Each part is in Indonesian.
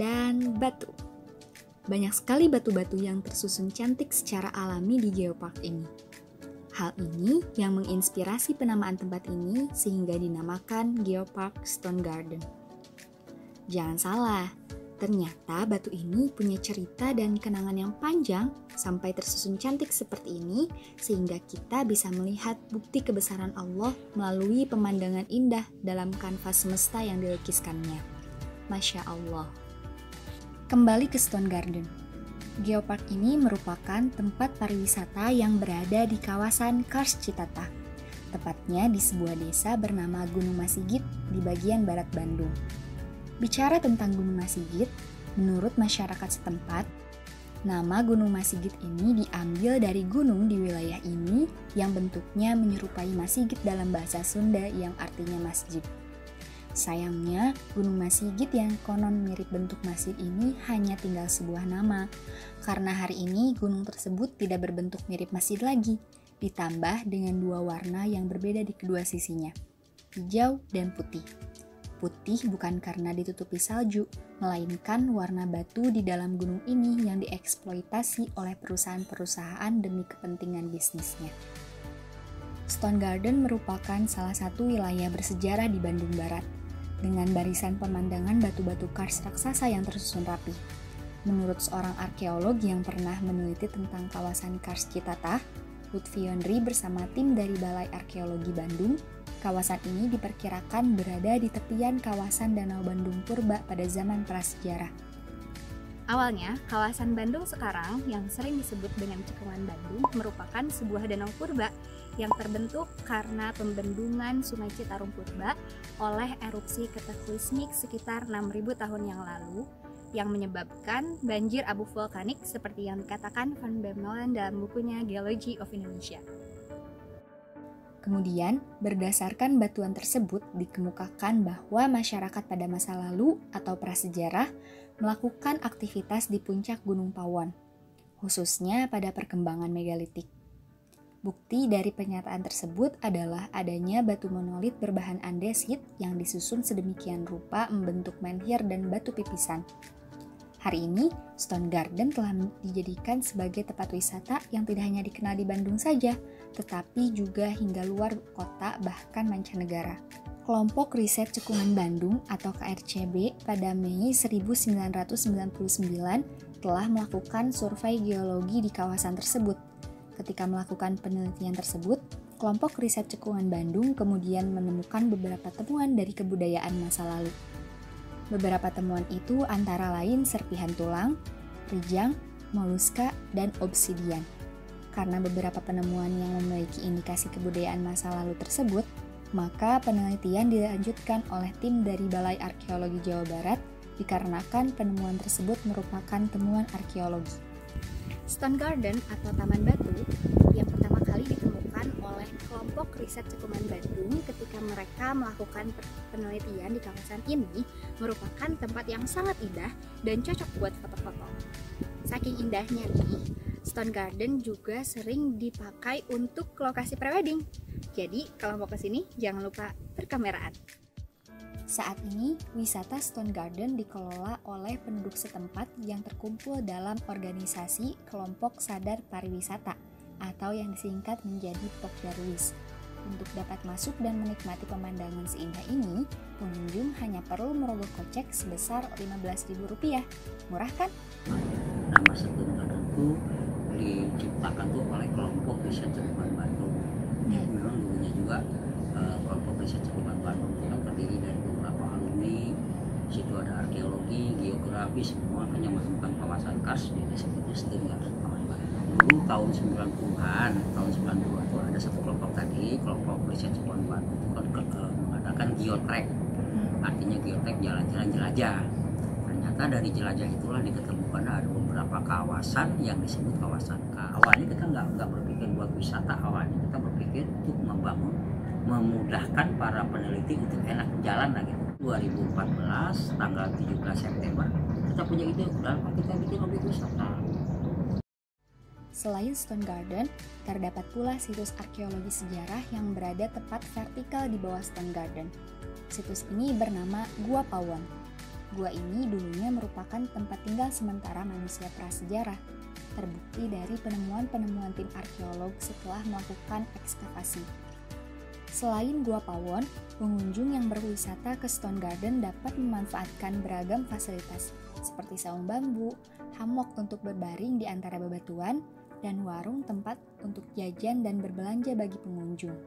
dan batu. Banyak sekali batu-batu yang tersusun cantik secara alami di geopark ini. Hal ini yang menginspirasi penamaan tempat ini sehingga dinamakan Geopark Stone Garden. Jangan salah, ternyata batu ini punya cerita dan kenangan yang panjang sampai tersusun cantik seperti ini sehingga kita bisa melihat bukti kebesaran Allah melalui pemandangan indah dalam kanvas semesta yang dilukiskannya. Masya Allah. Kembali ke Stone Garden. Geopark ini merupakan tempat pariwisata yang berada di kawasan Kars Citata, tepatnya di sebuah desa bernama Gunung Masigit di bagian barat Bandung. Bicara tentang Gunung Masigit, menurut masyarakat setempat, nama Gunung Masigit ini diambil dari gunung di wilayah ini yang bentuknya menyerupai Masigit dalam bahasa Sunda yang artinya masjid. Sayangnya, Gunung Masigit yang konon mirip bentuk masjid ini hanya tinggal sebuah nama, karena hari ini gunung tersebut tidak berbentuk mirip masjid lagi, ditambah dengan dua warna yang berbeda di kedua sisinya, hijau dan putih. Putih bukan karena ditutupi salju, melainkan warna batu di dalam gunung ini yang dieksploitasi oleh perusahaan-perusahaan demi kepentingan bisnisnya. Stone Garden merupakan salah satu wilayah bersejarah di Bandung Barat, dengan barisan pemandangan batu-batu kars raksasa yang tersusun rapi. Menurut seorang arkeolog yang pernah meneliti tentang kawasan Kars Citata, Lutfi Yondri bersama tim dari Balai Arkeologi Bandung, kawasan ini diperkirakan berada di tepian kawasan Danau Bandung Purba pada zaman prasejarah. Awalnya, kawasan Bandung sekarang yang sering disebut dengan Cekungan Bandung merupakan sebuah danau purba yang terbentuk karena pembendungan Sungai Citarum Purba oleh erupsi kataklizmik sekitar 6.000 tahun yang lalu yang menyebabkan banjir abu vulkanik seperti yang dikatakan Van Bemmelen dalam bukunya Geology of Indonesia. Kemudian, berdasarkan batuan tersebut dikemukakan bahwa masyarakat pada masa lalu atau prasejarah melakukan aktivitas di puncak Gunung Pawon, khususnya pada perkembangan megalitik. Bukti dari pernyataan tersebut adalah adanya batu monolit berbahan andesit yang disusun sedemikian rupa membentuk menhir dan batu pipisan. Hari ini, Stone Garden telah dijadikan sebagai tempat wisata yang tidak hanya dikenal di Bandung saja, tetapi juga hingga luar kota bahkan mancanegara. Kelompok Riset Cekungan Bandung atau KRCB pada Mei 1999 telah melakukan survei geologi di kawasan tersebut. Ketika melakukan penelitian tersebut, kelompok riset Cekungan Bandung kemudian menemukan beberapa temuan dari kebudayaan masa lalu. Beberapa temuan itu antara lain serpihan tulang, rijang, moluska, dan obsidian. Karena beberapa penemuan yang memiliki indikasi kebudayaan masa lalu tersebut, maka penelitian dilanjutkan oleh tim dari Balai Arkeologi Jawa Barat dikarenakan penemuan tersebut merupakan temuan arkeologi. Stone Garden atau Taman Batu yang pertama kali ditemukan oleh kelompok riset Cekungan Bandung ketika mereka melakukan penelitian di kawasan ini merupakan tempat yang sangat indah dan cocok buat foto-foto. Saking indahnya nih, Stone Garden juga sering dipakai untuk lokasi prewedding. Jadi kalau mau kesini jangan lupa berkameraan. Saat ini, wisata Stone Garden dikelola oleh penduduk setempat yang terkumpul dalam organisasi Kelompok Sadar Pariwisata atau yang disingkat menjadi Pokdarwis. Untuk dapat masuk dan menikmati pemandangan seindah ini, pengunjung hanya perlu merogoh kocek sebesar Rp15.000. Murah kan? Nama Stone Garden itu diciptakan tuh oleh kelompok riset Cekungan Bandung. Jadi memang dulunya juga kelompok riset Cekungan Bandung itu kan terdiri dari beberapa alumni. Di situ ada arkeologi, geografi, semua hanya menemukan kawasan Kars di disebutnya Stone Garden Taman Bandung. Dulu tahun 90-an, tahun 90-an itu ada satu kelompok tadi, kelompok riset Cekungan Bandung itu kan mengadakan geotrek. Artinya geotrek jalan-jalan jelajah. Ternyata dari jelajah itulah diketemukan ada beberapa kawasan yang disebut kawasan Kars. Awalnya kita nggak berpikir buat wisata, awalnya kita berpikir untuk memudahkan para peneliti untuk enak jalan lagi. 2014 tanggal 17 September kita punya ide, udah kita bikin objek wisata. Selain Stone Garden, terdapat pula situs arkeologi sejarah yang berada tepat vertikal di bawah Stone Garden. Situs ini bernama Gua Pawon. Gua ini dulunya merupakan tempat tinggal sementara manusia prasejarah, terbukti dari penemuan-penemuan tim arkeolog setelah melakukan ekskavasi. Selain Gua Pawon, pengunjung yang berwisata ke Stone Garden dapat memanfaatkan beragam fasilitas seperti saung bambu, hammock untuk berbaring di antara bebatuan, dan warung tempat untuk jajan dan berbelanja bagi pengunjung.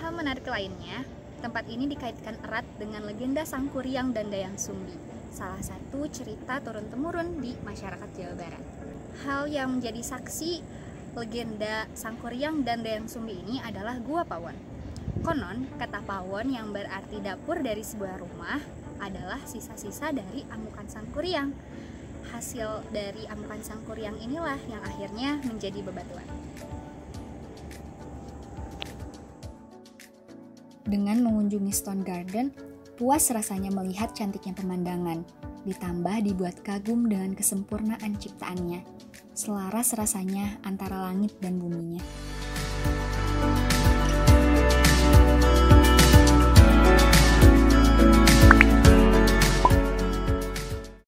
Hal menarik lainnya, tempat ini dikaitkan erat dengan legenda Sangkuriang dan Dayang Sumbi, salah satu cerita turun-temurun di masyarakat Jawa Barat. Hal yang menjadi saksi legenda Sangkuriang dan Dayang Sumbi ini adalah Gua Pawon. Konon, kata pawon yang berarti dapur dari sebuah rumah adalah sisa-sisa dari amukan Sangkuriang. Hasil dari amukan Sangkuriang inilah yang akhirnya menjadi bebatuan. Dengan mengunjungi Stone Garden, puas rasanya melihat cantiknya pemandangan, ditambah dibuat kagum dengan kesempurnaan ciptaannya. Selaras rasanya antara langit dan buminya.